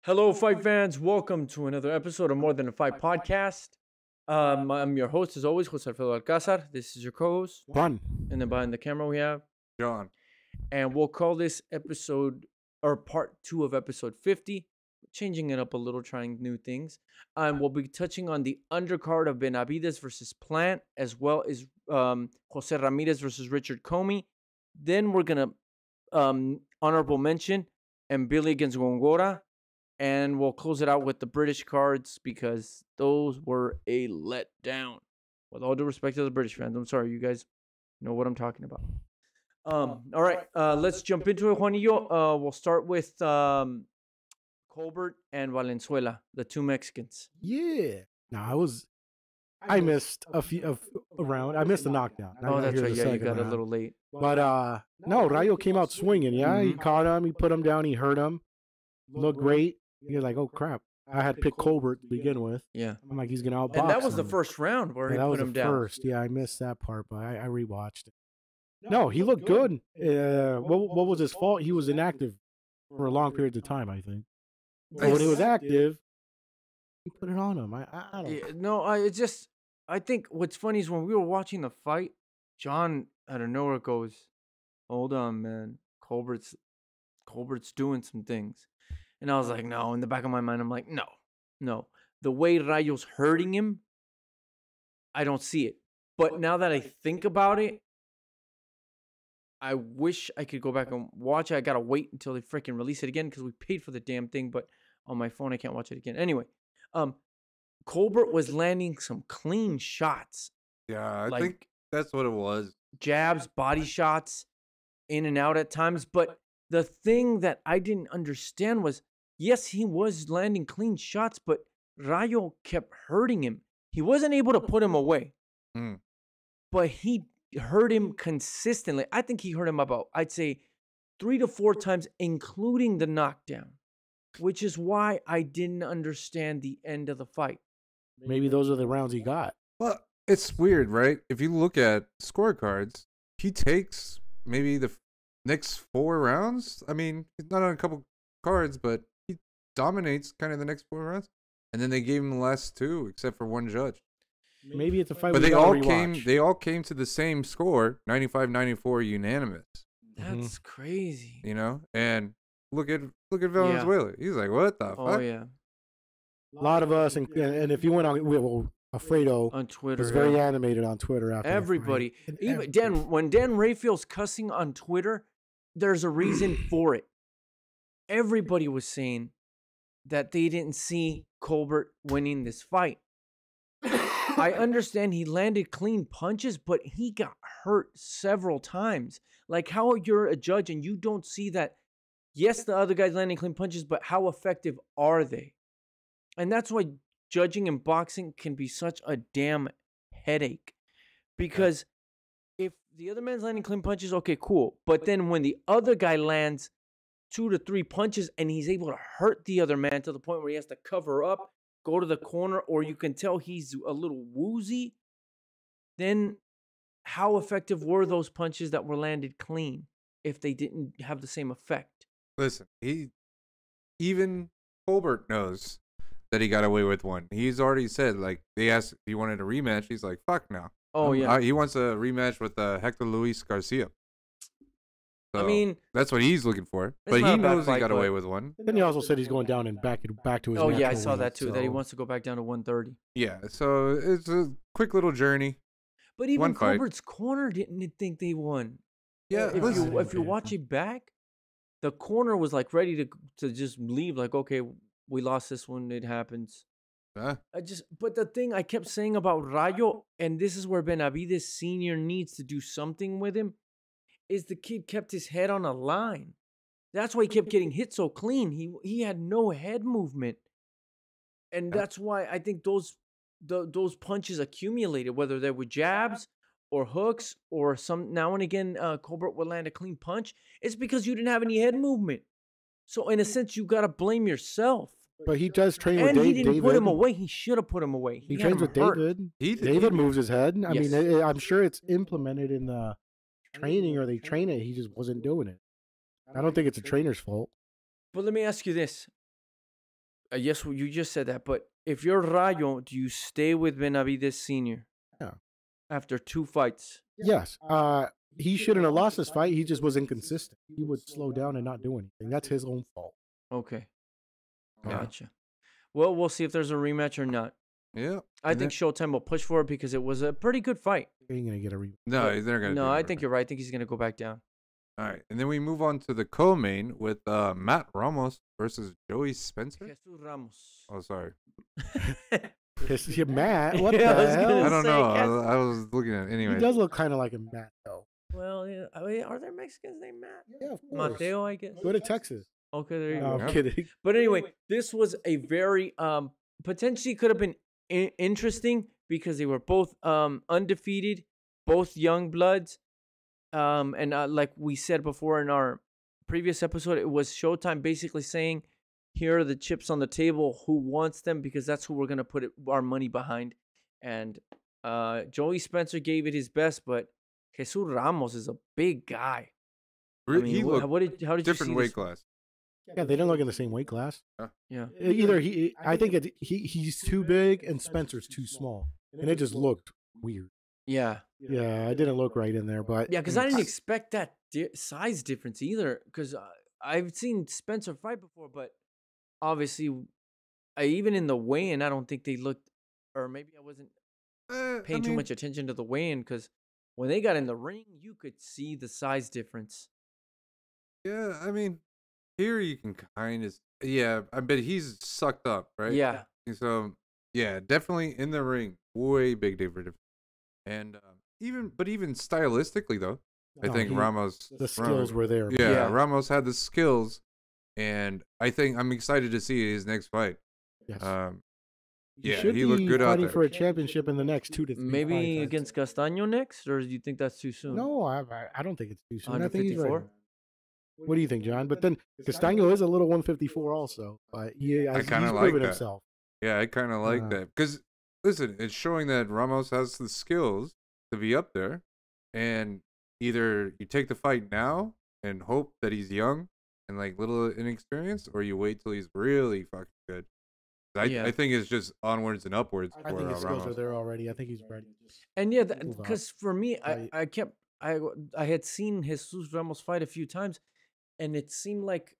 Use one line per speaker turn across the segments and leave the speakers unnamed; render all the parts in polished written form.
Hello, fight fans. Welcome to another episode of More Than a Fight podcast. I'm your host, as always, Jose Alfredo Alcázar. This is your co-host.
Juan.
And then behind the camera, we have
John.
And we'll call this episode, or part 2 of episode 50, changing it up a little, trying new things. We'll be touching on the undercard of Benavides versus Plant, as well as Jose Ramirez versus Richard Commey. Then we're going to honorable mention and Billy against Gongora. And we'll close it out with the British cards because those were a letdown. With all due respect to the British fans, I'm sorry, you guys know what I'm talking about. All right, let's jump into it, Juanillo. We'll start with Colbert and Valenzuela, the two Mexicans.
Yeah. No, I missed a round. I missed the knockdown.
Oh, that's right. Yeah, you got
round.
a little late.
But no, Rayo came out swinging. Yeah, he caught him. He put him down. He hurt him. Looked great. He was like, oh crap. I had picked Colbert to begin with.
Yeah.
I'm like, he's gonna outbox.
And that was the
him.
first round where he put him down.
First. Yeah, I missed that part, but I rewatched it. No, he looked good. What was his fault? He was inactive for a long period of time, I think. But when he was active, he put it on him. I don't know.
No, I think what's funny is when we were watching the fight, John out of nowhere goes, hold on, man. Colbert's doing some things. And I was like, no. In the back of my mind, I'm like, no. The way Rayo's hurting him, I don't see it. But now that I think about it, I wish I could go back and watch it. I got to wait until they freaking release it again because we paid for the damn thing. But on my phone, I can't watch it again. Anyway, Colbert was landing some clean shots.
Yeah, I think that's what it was.
Jabs, body shots, in and out at times. But the thing that I didn't understand was, yes, he was landing clean shots, but Rayo kept hurting him. He wasn't able to put him away, but he hurt him consistently. I think he hurt him about, I'd say, 3 to 4 times, including the knockdown, which is why I didn't understand the end of the fight.
Maybe those are the rounds he got.
Well, it's weird, right? If you look at scorecards, he takes maybe the next 4 rounds. I mean, he's not on a couple cards, but he dominates kind of the next 4 rounds. And then they gave him the last 2, except for one judge.
Maybe it's a fight.
But they all came to the same score, 95-94 unanimous.
That's crazy.
You know? And look at Valenzuela. Yeah. He's like, what the fuck?
Oh yeah.
A lot of us, and if you went on, Alfredo
on Twitter
was very animated on Twitter after
everybody. Even when Dan Rayfield's cussing on Twitter, there's a reason for it. Everybody was saying that they didn't see Colbert winning this fight. I understand he landed clean punches, but he got hurt several times. Like, how you're a judge and you don't see that, yes, the other guy's landing clean punches, but how effective are they? And that's why judging in boxing can be such a damn headache. Because if the other man's landing clean punches, okay, cool. But then when the other guy lands 2 to 3 punches and he's able to hurt the other man to the point where he has to cover up, go to the corner, or you can tell he's a little woozy, then how effective were those punches that were landed clean if they didn't have the same effect?
Listen, even Colbert knows that he got away with one. He's already said, like, they asked if he wanted a rematch. He's like, fuck no.
Oh, yeah.
He wants a rematch with Hector Luis Garcia. So
I mean,
that's what he's looking for. But he knows he got away with one.
Then he also said he's going down and back to his.
Oh yeah, I saw that too. So. That he wants to go back down to 130.
Yeah, so it's a quick little journey.
But even Colbert's corner didn't think they won.
Yeah,
if you watch it back, the corner was like ready to just leave. Like, okay, we lost this one. It happens. But the thing I kept saying about Rayo, and this is where Benavides Sr. needs to do something with him, is the kid kept his head on a line. That's why he kept getting hit so clean. He had no head movement. And that's why I think those punches accumulated, whether they were jabs or hooks or some now and again Colbert would land a clean punch. It's because you didn't have any head movement. So in a sense, you got to blame yourself.
But he does train with
David. And he didn't put him
away.
away. He should have put him away.
He trains with David. David moves his head. I mean, I'm sure it's implemented in the training or they train it. He just wasn't doing it. I don't think it's a trainer's fault.
But let me ask you this. Yes, you just said that. But if you're Rayo, do you stay with Benavides Senior?
Yeah.
After 2 fights.
Yes. He shouldn't have lost this fight. He just was inconsistent. He would slow down and not do anything. That's his own fault.
Okay.
Yeah.
Gotcha. Well, we'll see if there's a rematch or not.
Yeah.
I think Showtime will push for it because it was a pretty good fight.
He ain't gonna get a rematch.
No, he's never gonna.
No, I think you're right. I think he's gonna go back down.
All right, and then we move on to the co-main with Matt Ramos versus Joey Spencer.
Jesus Ramos.
Oh, sorry.
Matt, what
Yeah, I
the
was
hell?
gonna
I don't
say,
know.
Cas-
I was looking at it anyway.
He does look kind of like a Matt, though.
Well, yeah, I mean, are there Mexicans named Matt?
Yeah, of course.
Mateo, I guess.
Go to Texas.
Okay, there you
No,
go.
I'm kidding.
But anyway, this was a very potentially could have been interesting because they were both undefeated, both young bloods. And like we said before in our previous episode, it was Showtime basically saying, "Here are the chips on the table. Who wants them? Because that's who we're gonna put our money behind." And Joey Spencer gave it his best, but Jesus Ramos is a big guy. I mean,
He looked
how did
different
you see
weight
this?
class.
Yeah, they didn't look in the same weight class.
Yeah.
Either I think he's too big and Spencer's too small, and it just looked weird.
Yeah.
Yeah, it didn't look right in there, but
Yeah, because I didn't expect that size difference either. Because I've seen Spencer fight before, but obviously, even in the weigh-in, I don't think they looked, or maybe I wasn't paying too much attention to the weigh-in. Because when they got in the ring, you could see the size difference.
Yeah, I mean, here you can kind of. Yeah, I bet he's sucked up, right?
Yeah.
So yeah, definitely in the ring, way big difference. And even stylistically though, I think Ramos
the skills were there.
Yeah, Ramos had the skills, and I think I'm excited to see his next fight.
Yes.
Yeah, he looked good out
fighting
there.
for a championship in the next 2 to 3
Maybe
fights,
against Castaño next, or do you think that's too soon?
No, I don't think it's too soon. I think he's
154?
ready. What do you think, John? But then Castaño is a little 154 also, but he's
kinda like
proven
that.
himself.
Yeah, I kind of like that because listen, it's showing that Ramos has the skills to be up there, and either you take the fight now and hope that he's young and like little inexperienced, or you wait till he's really fucking good. I think it's just onwards and upwards
I
for
think his skills
Ramos.
are there already. I think he's ready.
And yeah,
Move on.
because for me, I had seen Jesus Ramos fight a few times, and it seemed like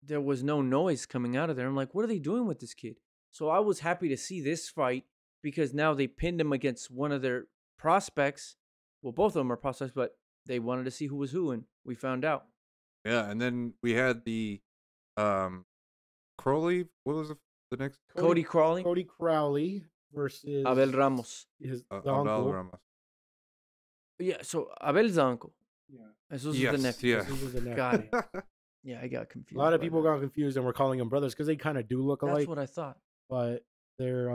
there was no noise coming out of there. I'm like, what are they doing with this kid? So I was happy to see this fight because now they pinned him against one of their prospects. Well, both of them are prospects, but they wanted to see who was who, and we found out.
Yeah, and then we had the Crawley. What was the next?
Cody Crowley,
Cody Crowley versus
Abel Ramos.
his the
Abel
uncle.
Ramos.
Yeah, so Abel's uncle.
Yeah.
Jesus
Yes,
is the nephew.
yeah.
This is the next
Got
one.
it. Yeah, I got confused.
A lot of
by
people
that.
got confused and were calling them brothers because they kind of do look
That's
alike,
what I thought.
but they're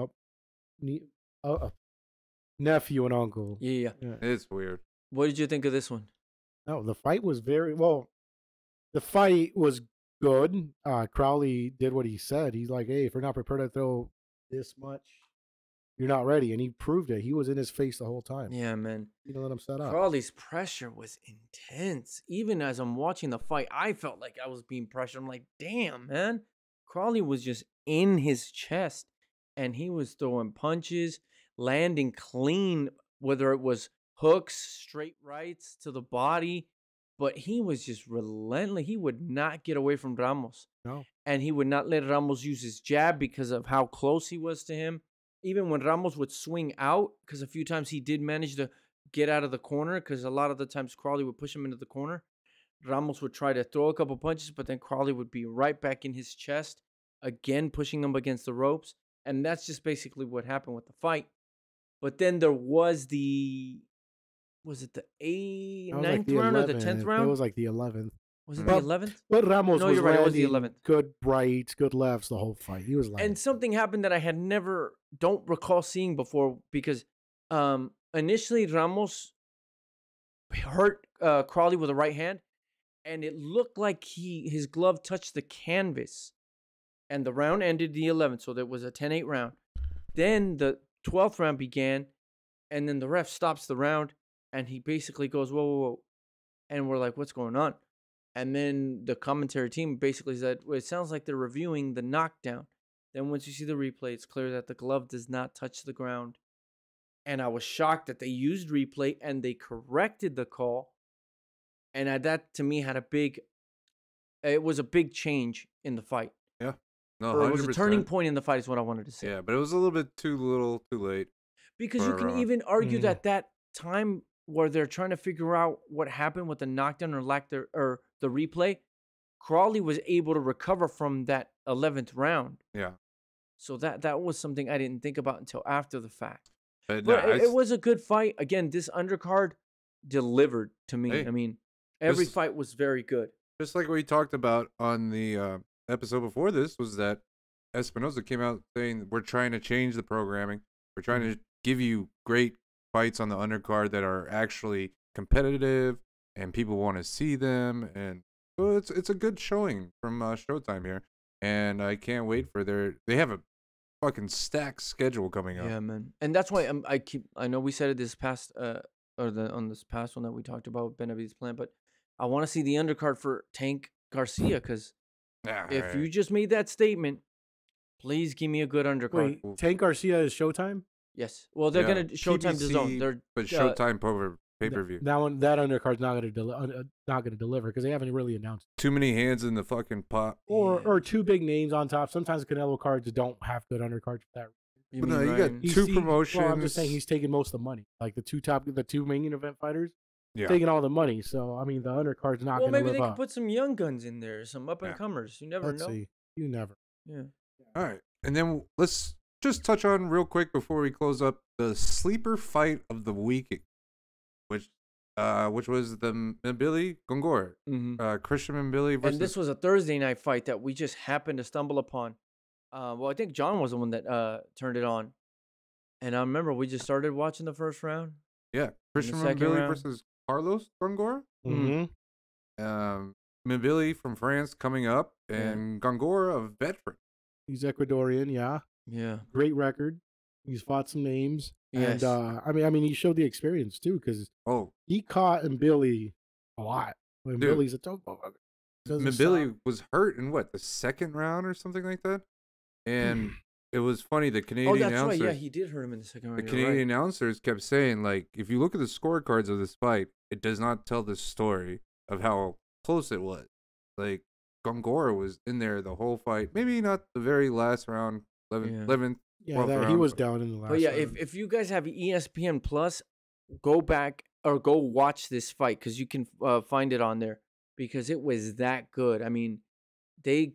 nephew and uncle.
Yeah.
It's weird.
What did you think of this one?
No, the fight was very well. The fight was good. Crowley did what he said. He's like, "Hey, if you're not prepared to throw this much, you're not ready." And he proved it. He was in his face the whole time.
Yeah, man.
He didn't let him set up.
Crawley's pressure was intense. Even as I'm watching the fight, I felt like I was being pressured. I'm like, damn, man. Crawley was just in his chest, and he was throwing punches, landing clean, whether it was hooks, straight rights to the body. But he was just relentless. He would not get away from Ramos.
No.
And he would not let Ramos use his jab because of how close he was to him. Even when Ramos would swing out, because a few times he did manage to get out of the corner, because a lot of the times Crawley would push him into the corner. Ramos would try to throw a couple punches, but then Crawley would be right back in his chest, again pushing him against the ropes. And that's just basically what happened with the fight. But then there was was it the
That was like
ninth
the
round or the
11th.
10th round?
It was like the 11th.
Was it
But-
the 11th?
But Ramos
No,
was
you're right, it was the
landing
11th.
good rights, good lefts the whole fight. He was landing.
And something happened that I had don't recall seeing before, because initially Ramos hurt Crawley with a right hand, and it looked like his glove touched the canvas, and the round ended the 11th, so there was a 10-8 round. Then the 12th round began, and then the ref stops the round, and he basically goes, whoa, whoa, whoa. And we're like, what's going on? And then the commentary team basically said, well, it sounds like they're reviewing the knockdown. Then once you see the replay, it's clear that the glove does not touch the ground. And I was shocked that they used replay and they corrected the call. And that, to me, it was a big change in the fight.
Yeah. No,
or it was a
100%.
turning point in the fight is what I wanted to say.
Yeah, but it was a little bit too late.
Because you can even argue that time where they're trying to figure out what happened with the knockdown or the replay, Crawley was able to recover from that 11th round.
Yeah.
So that was something I didn't think about until after the fact.
But
it was a good fight. Again, this undercard delivered to me.
Hey,
I mean, every fight was very good.
Just like we talked about on the episode before this, was that Espinosa came out saying we're trying to change the programming. We're trying to give you great fights on the undercard that are actually competitive and people want to see them. And so it's a good showing from Showtime here. And I can't wait for they have a fucking stacked schedule coming up.
Yeah, man. And that's why I know we said it this past on this past one that we talked about Benavidez' plan, but I want to see the undercard for Tank Garcia because if you just made that statement, please give me a good undercard.
Wait, Tank Garcia is Showtime?
Yes. Well, they're gonna Showtime DAZN.
But Showtime pay-per-view.
That undercard's not gonna deliver because they haven't really announced.
Too many hands in the fucking pot.
Or two big names on top. Sometimes Canelo cards don't have good undercards for that.
You got two promotions.
Well, I'm just saying he's taking most of the money. Like the two main event fighters, taking all the money. So I mean, the undercard's not going to live up.
Well, maybe they could put some young guns in there, some up and comers. You never know.
See. You never.
Yeah.
All right, and then let's just touch on real quick before we close up the sleeper fight of the week, which was the Mbili Gongor, Christian Mbili versus.
And this was a Thursday night fight that we just happened to stumble upon. Well, I think John was the one that turned it on, and I remember we just started watching the first round.
Yeah, Christian Mbili versus Carlos Gongor.
Mm-hmm.
Mbili from France coming up, and Gongor, a veteran.
He's Ecuadorian, yeah.
Yeah.
Great record. He's fought some names.
Yes.
And I mean, he showed the experience too, because he caught Mbili a lot. Mbili's a tough motherfucker.
Mbili was hurt in the second round or something like that, and it was funny. The Canadian announcers,
right. Yeah, he did hurt him in the second round.
The Canadian announcers kept saying, like, if you look at the scorecards of this fight, it does not tell the story of how close it was. Like, Gongora was in there the whole fight. Maybe not the very last round, 11th.
Yeah, he was down in the last.
But yeah,
round.
if you guys have ESPN Plus, go back or go watch this fight because you can find it on there because it was that good. I mean, they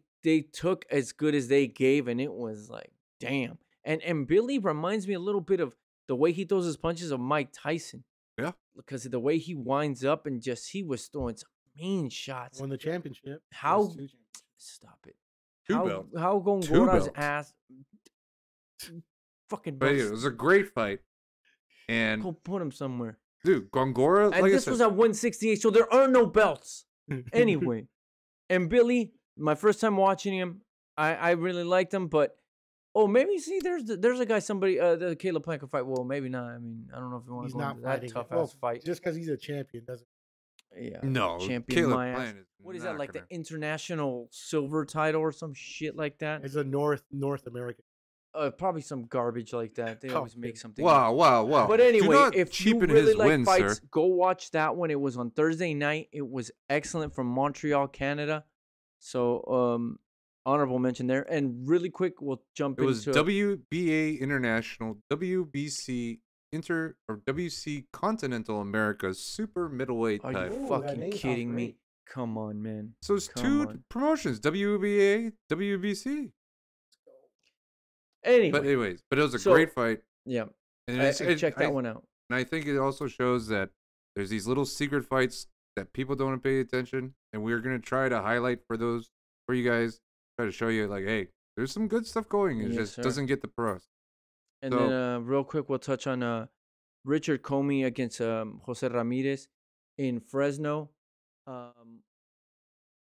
took as good as they gave, and it was like, damn. And Billy reminds me a little bit of the way he throws his punches of Mike Tyson.
Yeah,
because of the way he winds up and he was throwing some mean shots.
Won the championship.
Stop it.
How
Gongora's ass fucking
but it was a great fight. And
go put him somewhere.
Dude, Gongora,
and this was at 168, so there are no belts. Anyway. And Billy, my first time watching him, I really liked him, but maybe there's a guy the Caleb Plant could fight. Well, maybe not. I mean, I don't know if you want to go into that tough ass fight.
Just because he's a champion doesn't.
Yeah. No,
champion.
Caleb
my
Plant
ass. What is that, like the international silver title or some shit like that?
It's a North American.
Probably some garbage like that. They always make something.
Wow.
But anyway, if you really like
win,
fights,
sir.
go watch that one. It was on Thursday night. It was excellent from Montreal, Canada. So, honorable mention there. And really quick, we'll jump into...
It was WBA International, WBC WC Continental America Super Middleweight title.
Are you fucking kidding me? Come on, man.
So it's two promotions, WBA, WBC.
Anyway.
But it was a great fight.
Yeah.
And
I check that one out.
And I think it also shows that there's these little secret fights that people don't pay attention. And we're going to try to highlight for you guys, try to show you, like, hey, there's some good stuff going. It just doesn't get the press.
And then real quick, we'll touch on Richard Commey against Jose Ramirez in Fresno.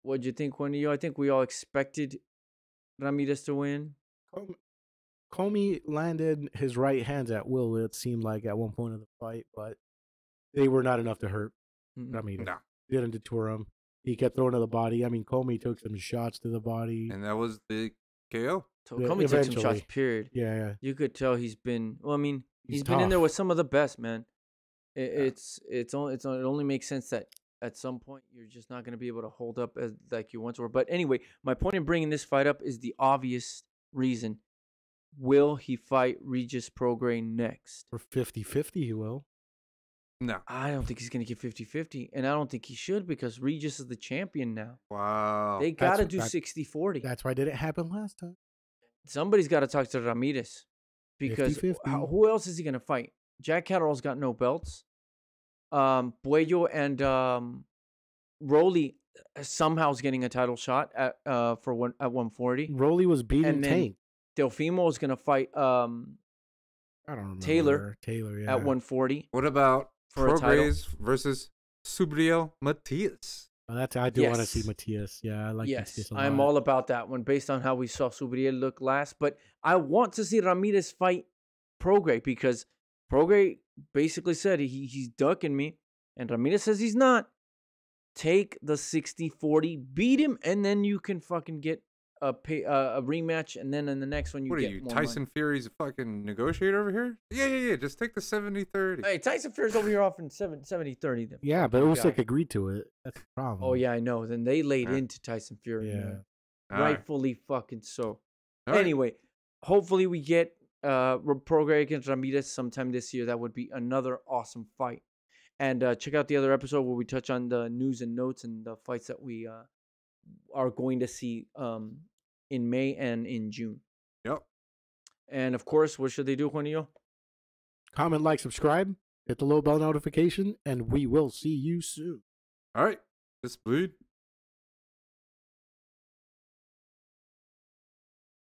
What'd you think, one of you? I think we all expected Ramirez to win.
Commey landed his right hands at will, it seemed like, at one point of the fight, but they were not enough to hurt Ramirez.
No.
Didn't deter him. He kept throwing to the body. I mean, Commey took some shots to the body.
And that was the KO.
So Commey took some shots, period.
Yeah.
You could tell he's been, well, I mean, he's been
tough.
in there with some of the best, man. It only makes sense that at some point you're just not going to be able to hold up as like you once were. But anyway, my point in bringing this fight up is the obvious reason. Will he fight Regis Prograis next?
For 50-50, he will.
No.
I don't think he's going to get 50-50, and I don't think he should because Regis is the champion now.
Wow.
They got to do 60-40.
That's why it didn't happen last time.
Somebody's got to talk to Ramirez because
50-50.
Who else is he going to fight? Jack Catterall's got no belts. Puello and Rolly somehow is getting a title shot at 140.
Rolly was beating Tank.
Teofimo is going to fight
I don't remember.
Taylor
yeah.
at 140.
What about
For
Prograis versus Subriel Matias?
I do want to see Matias. Yeah, I like Matias a lot.
I'm all about that one based on how we saw Subriel look last. But I want to see Ramirez fight Prograis because Prograis basically said he's ducking me, and Ramirez says he's not. Take the 60-40, beat him, and then you can fucking get a rematch, and then in the next one you get more
Tyson
money.
Fury's a fucking negotiator over here? Yeah. Just take the 70-30.
Hey, Tyson Fury's over here offering 70-30. Then.
Yeah, but Usyk agreed to it. That's the problem.
Oh yeah, I know. Then they laid into Tyson Fury.
Yeah,
man. Rightfully fucking so.
All
anyway, hopefully we get Prograis against Ramirez sometime this year. That would be another awesome fight. And check out the other episode where we touch on the news and notes and the fights that we are going to see in May and in June.
Yep.
And of course, what should they do, Juanillo?
Comment, like, subscribe, hit the little bell notification, and we will see you soon.
All right. Let's bleed.